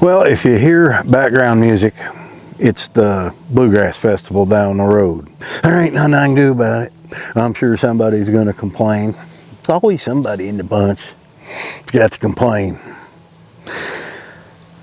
Well, if you hear background music, it's the Bluegrass Festival down the road. There ain't nothing I can do about it. I'm sure somebody's going to complain. There's always somebody in the bunch who's got to complain.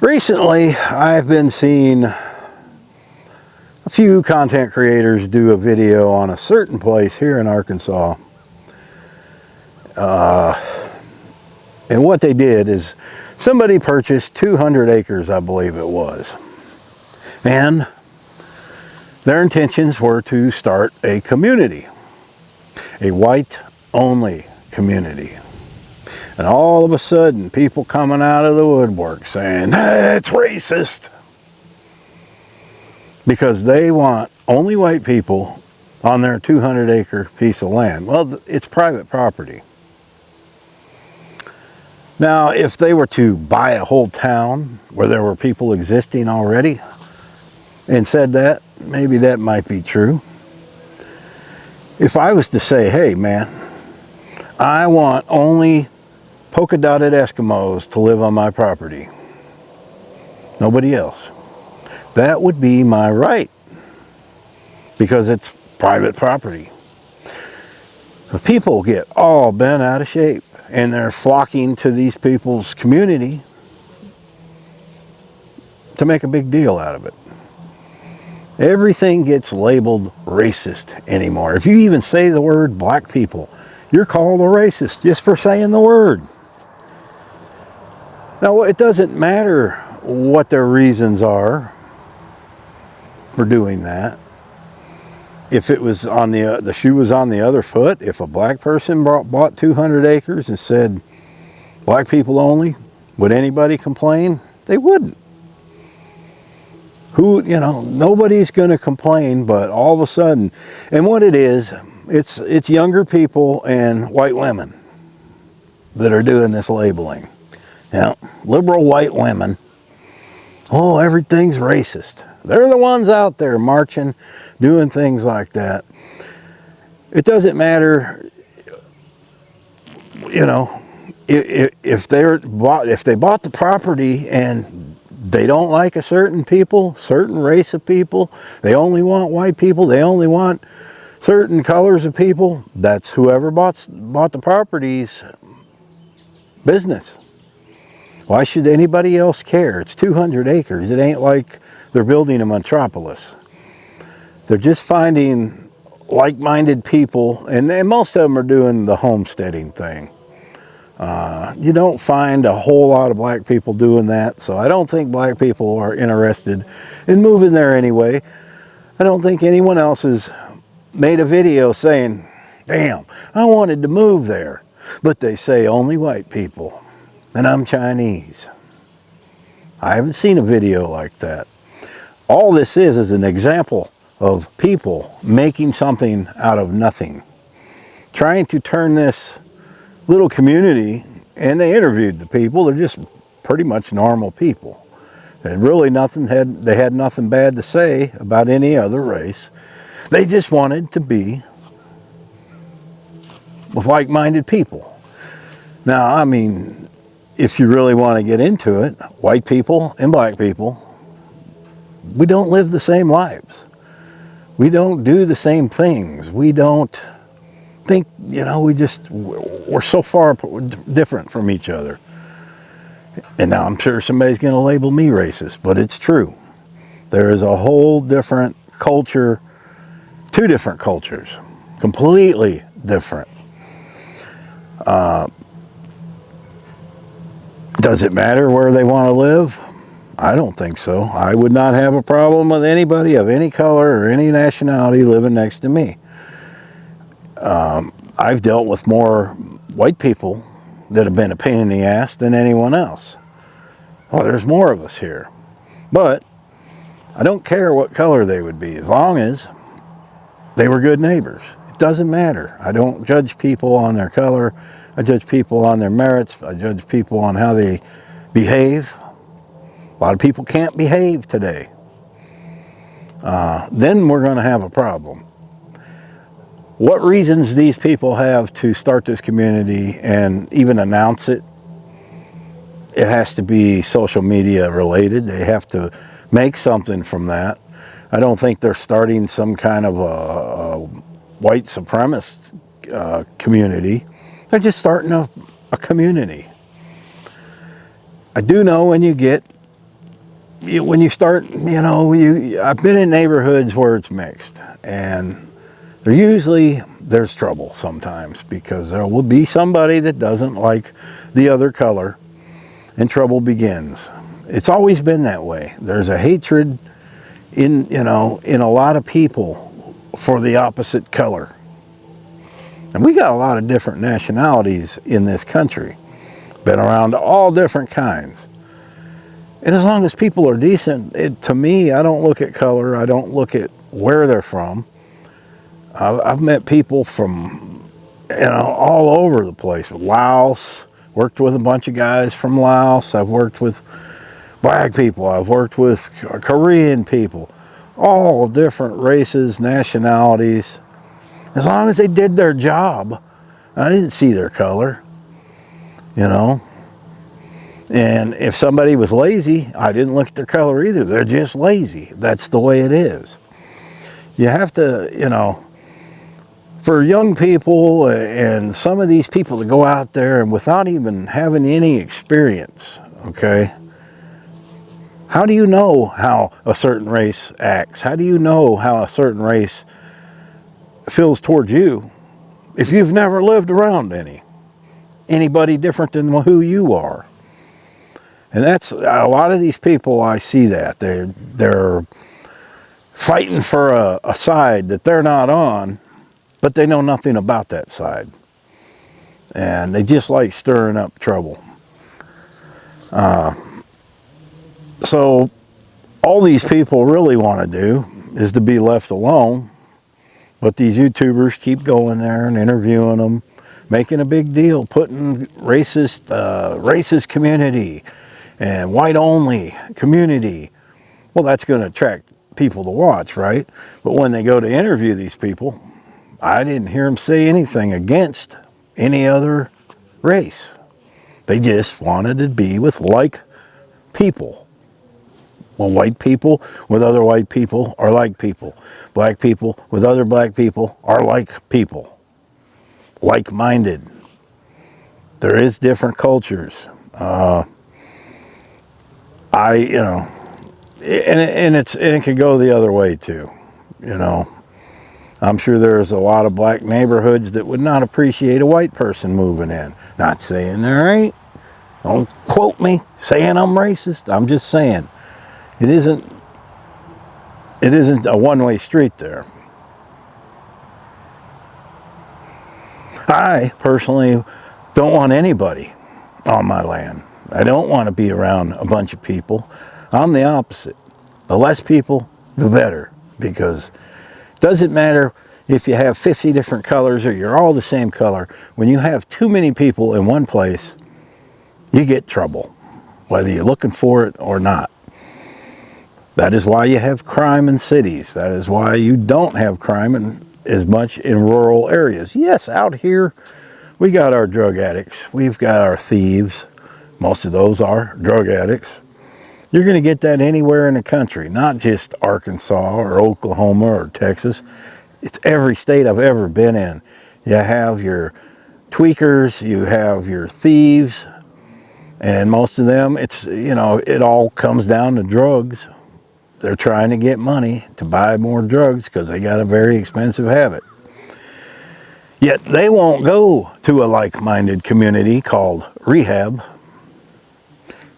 Recently, I've been seeing a few content creators do a video on a certain place here in Arkansas. And what they did is somebody purchased 200 acres, I believe it was. And their intentions were to start a community, a white-only community. And all of a sudden, people coming out of the woodwork saying, hey, it's racist. Because they want only white people on their 200-acre piece of land. Well, it's private property. Now, if they were to buy a whole town where there were people existing already and said that, maybe that might be true. If I was to say, hey man, I want only polka-dotted Eskimos to live on my property, nobody else, that would be my right, because it's private property. But people get all bent out of shape, and they're flocking to these people's community to make a big deal out of it. Everything gets labeled racist anymore. If you even say the word black people, you're called a racist just for saying the word. Now, it doesn't matter what their reasons are for doing that. If it was on the shoe was on the other foot, if a black person bought 200 acres and said, black people only, would anybody complain? They wouldn't. Nobody's going to complain, but all of a sudden, and what it is, it's younger people and white women that are doing this labeling. Liberal white women. Oh, everything's racist. They're the ones out there marching, doing things like that. It doesn't matter, if they bought the property and they don't like a certain race of people, they only want white people, they only want certain colors of people, that's whoever bought the property's business. Why should anybody else care? It's 200 acres. It ain't like they're building a metropolis. They're just finding like-minded people, and most of them are doing the homesteading thing. You don't find a whole lot of black people doing that, so I don't think black people are interested in moving there anyway. I don't think anyone else has made a video saying, damn, I wanted to move there, but they say only white people, and I'm Chinese. I haven't seen a video like that. All this is an example of people making something out of nothing, trying to turn this little community, and they interviewed the people, they're just pretty much normal people. And really they had nothing bad to say about any other race. They just wanted to be with like-minded people. Now, I mean, if you really want to get into it, white people and black people, we don't live the same lives. We don't do the same things. We don't think, we're so far different from each other. And now I'm sure somebody's going to label me racist, but it's true. There is a whole different culture, two different cultures, completely different. Does it matter where they want to live? I don't think so. I would not have a problem with anybody of any color or any nationality living next to me. I've dealt with more white people that have been a pain in the ass than anyone else. Well, there's more of us here. But I don't care what color they would be, as long as they were good neighbors. It doesn't matter. I don't judge people on their color. I judge people on their merits. I judge people on how they behave. A lot of people can't behave today. Then we're going to have a problem. What reasons these people have to start this community and even announce it it has to be social media related. They have to make something from that. I don't think they're starting some kind of a white supremacist community. They're just starting a community. I do know when you start, I've been in neighborhoods where it's mixed, and there's trouble sometimes, because there will be somebody that doesn't like the other color, and trouble begins. It's always been that way. There's a hatred in a lot of people for the opposite color. And we got a lot of different nationalities in this country. Been around all different kinds. And as long as people are decent, to me, I don't look at color. I don't look at where they're from. I've met people from, all over the place. Laos, worked with a bunch of guys from Laos. I've worked with black people. I've worked with Korean people. All different races, nationalities. As long as they did their job, I didn't see their color, And if somebody was lazy, I didn't look at their color either. They're just lazy. That's the way it is. You have to, for young people and some of these people to go out there and without even having any experience, okay? How do you know how a certain race acts? How do you know how a certain race feels towards you if you've never lived around anybody different than who you are? And that's a lot of these people. I see that they're fighting for a side that they're not on, but they know nothing about that side, and they just like stirring up trouble. So all these people really want to do is to be left alone, but these YouTubers keep going there and interviewing them, making a big deal, putting racist community and white only community. Well, that's going to attract people to watch, right? But when they go to interview these people, I didn't hear them say anything against any other race. They just wanted to be with like people. Well, white people with other white people are like people. Black people with other black people are like people. Like-minded. There is different cultures. And it can go the other way too. I'm sure there's a lot of black neighborhoods that would not appreciate a white person moving in. Not saying there ain't. Don't quote me saying I'm racist. I'm just saying it isn't a one-way street there. I personally don't want anybody on my land. I don't want to be around a bunch of people. I'm the opposite. The less people, the better, because it doesn't matter if you have 50 different colors or you're all the same color. When you have too many people in one place, you get trouble, whether you're looking for it or not. That is why you have crime in cities. That is why you don't have crime as much in rural areas. Yes, out here, we got our drug addicts. We've got our thieves. Most of those are drug addicts. You're going to get that anywhere in the country, not just Arkansas or Oklahoma or Texas. It's every state I've ever been in. You have your tweakers, you have your thieves, and most of them, it all comes down to drugs. They're trying to get money to buy more drugs because they got a very expensive habit. Yet they won't go to a like-minded community called rehab.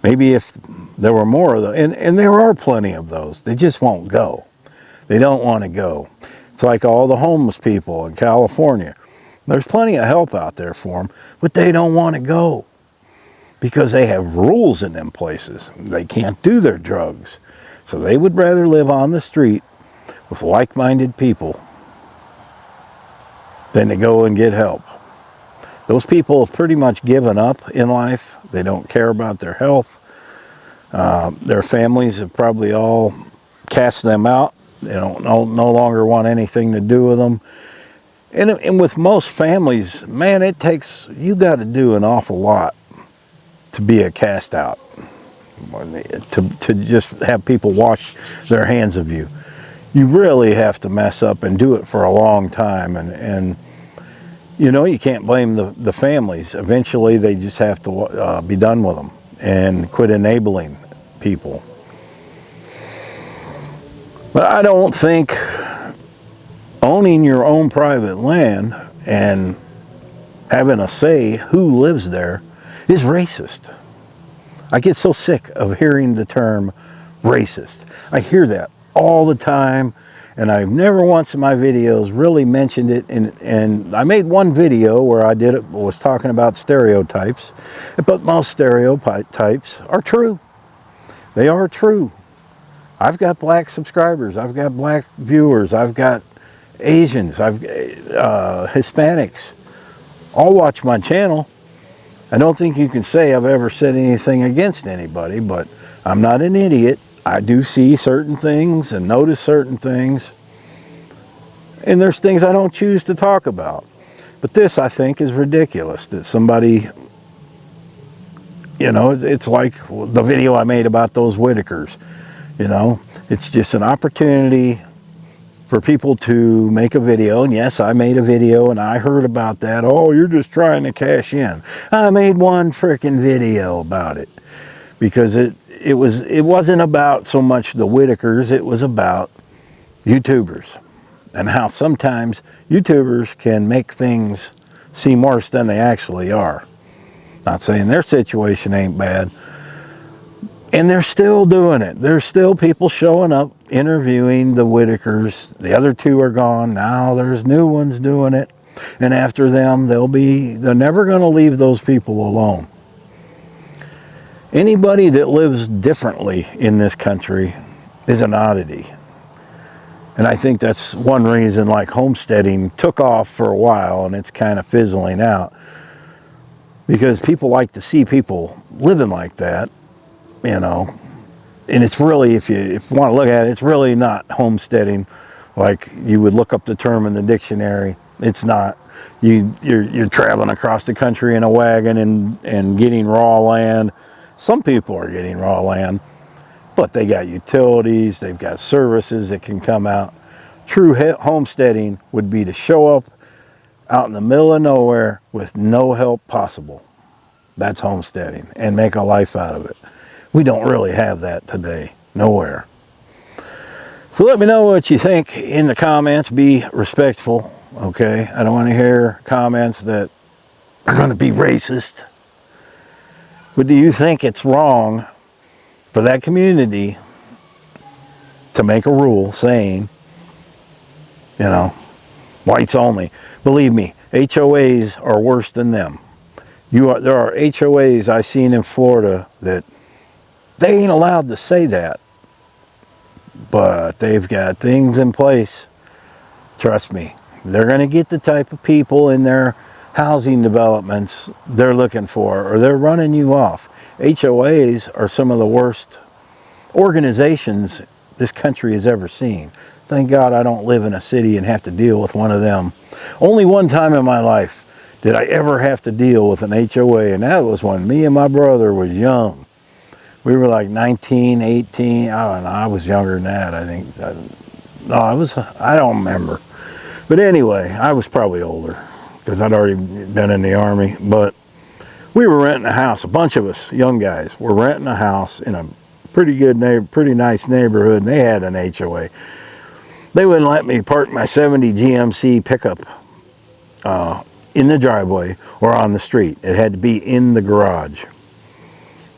Maybe if there were more of those, and there are plenty of those, they just won't go. They don't want to go. It's like all the homeless people in California. There's plenty of help out there for them, but they don't want to go because they have rules in them places. They can't do their drugs. So they would rather live on the street with like-minded people than to go and get help. Those people have pretty much given up in life. They don't care about their health. Their families have probably all cast them out. They don't no longer want anything to do with them. And with most families, man, you got to do an awful lot to be a cast out, to just have people wash their hands of you. You really have to mess up and do it for a long time, and you know, you can't blame the families. Eventually they just have to be done with them and quit enabling people. But I don't think owning your own private land and having a say who lives there is racist. I get so sick of hearing the term racist. I hear that all the time, and I've never once in my videos really mentioned it. And I made one video where I was talking about stereotypes, but most stereotypes are true. They are true. I've got black subscribers, I've got black viewers, I've got Asians, I've Hispanics. All watch my channel. I don't think you can say I've ever said anything against anybody, but I'm not an idiot. I do see certain things and notice certain things. And there's things I don't choose to talk about. But this, I think, is ridiculous that somebody, you know, it's like the video I made about those Whitakers. You know, it's just an opportunity for people to make a video. And yes, I made a video and I heard about that. Oh, you're just trying to cash in. I made one freaking video about it because it wasn't about so much the Whitakers, it was about YouTubers and how sometimes YouTubers can make things seem worse than they actually are. Not saying their situation ain't bad. And they're still doing it. There's still people showing up, interviewing the Whitakers. The other two are gone. Now there's new ones doing it. And after them, they're never going to leave those people alone. Anybody that lives differently in this country is an oddity. And I think that's one reason like homesteading took off for a while and it's kind of fizzling out. Because people like to see people living like that. You know, and it's really, if you want to look at it, it's really not homesteading like you would look up the term in the dictionary. It's not. You're traveling across the country in a wagon and getting raw land. Some people are getting raw land, but they got utilities, they've got services that can come out. True homesteading would be to show up out in the middle of nowhere with no help possible. That's homesteading, and make a life out of it. We don't really have that today, nowhere. So let me know what you think in the comments. Be respectful, okay? I don't want to hear comments that are going to be racist. But do you think it's wrong for that community to make a rule saying, you know, whites only? Believe me, HOAs are worse than them. There are HOAs I've seen in Florida that they ain't allowed to say that, but they've got things in place. Trust me, they're going to get the type of people in their housing developments they're looking for, or they're running you off. HOAs are some of the worst organizations this country has ever seen. Thank God I don't live in a city and have to deal with one of them. Only one time in my life did I ever have to deal with an HOA, and that was when me and my brother was young. We were like 19, 18, I don't know, I was younger than that, I think. I don't remember. But anyway, I was probably older because I'd already been in the Army. But we were renting a house, a bunch of us young guys were renting a house in a pretty nice neighborhood, and they had an HOA. They wouldn't let me park my 70 GMC pickup in the driveway or on the street. It had to be in the garage,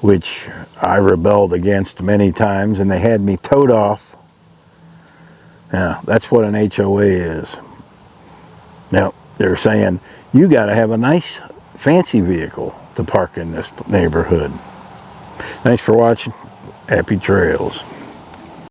which I rebelled against many times, and they had me towed off. Yeah, that's what an HOA is. Now, they're saying, you got to have a nice, fancy vehicle to park in this neighborhood. Thanks for watching. Happy trails.